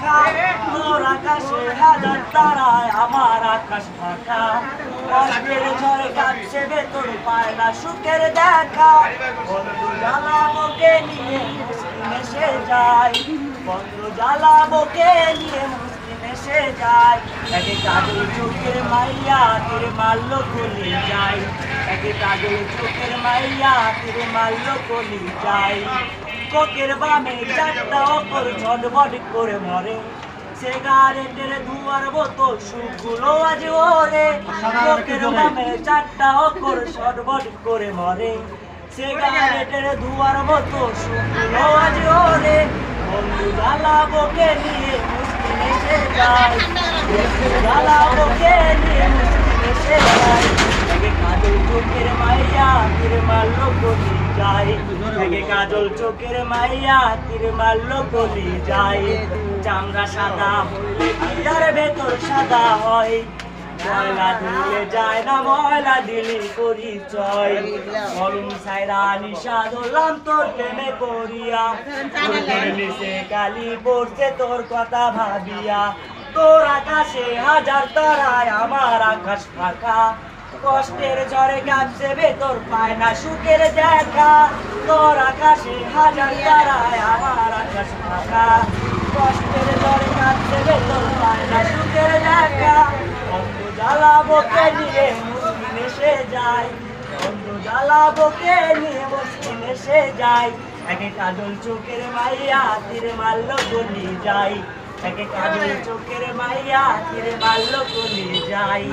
দেখা, তোর আকাশে হাজার তারায় আমার আকাশ ফাঁকা। কষ্টের ঝড়ে কাঁপছে ভেতর পায় না সুখের দেখা। বন্ধু জ্বালা বুকে নিয়ে মুশকিল এসে যায়, বন্ধু জ্বালা বুকে নিয়ে মুশকিল এসে যায়। একে কাজল চোখের মাইয়া তীরে মারল গলি যায়, একে কাজল চোখের মাইয়া তীরে মারল গলি যায়। কোকের বামে চারটা অপর ঝটবট করে মরে, সিগারেটের ধোঁয়ার বোতল সুখগুলো আজ ওরে। কোকের বামে চারটা অপর ঝটবট করে মরে, সিগারেটের ধোঁয়ার বোতল সুখগুলো আজ ওরে। বন্ধু জ্বালা বুকে নিয়ে মুশকিল এসে যায়, বন্ধু জ্বালা বুকে নিয়ে মুশকিল এসে যায়। একে কাজল চোখের মাইয়া তীর মারল গলি যায়, একে কাজল চোখের মাইয়া তীর মারল গলি যায়। চামড়া সাদা হলে কি আর ভেতর সাদা হয়, ময়লা দিলে যায় না ময়লা দিলি পরিচয়। মলম সাইরা নিশা ধরলাম তোর প্রেমে পড়িয়া, তোর নিচে কালি পড়ছে তোর কথা ভাবিয়া। তোর আকাশে হাজার তারায় আমার আকাশ ফাঁকা, কষ্টের ঝড়ে কাঁপছে ভেতর পায় না সুখের দেখা। তোর আকাশে হাজার তারায় আমার আকাশ ফাঁকা, কষ্টের ঝড়ে কাঁপছে ভেতর পায় না সুখের দেখা। বন্ধু জ্বালা বুকে নিয়ে মুশকিল এসে যায়, বন্ধু জ্বালা বুকে নিয়ে মুশকিল এসে যায়। একে কাজল চোখের মাইয়া তীরে মারল গলি যায়, একে কাজল চোখের মাইয়া তীরে মারল গলি যায়।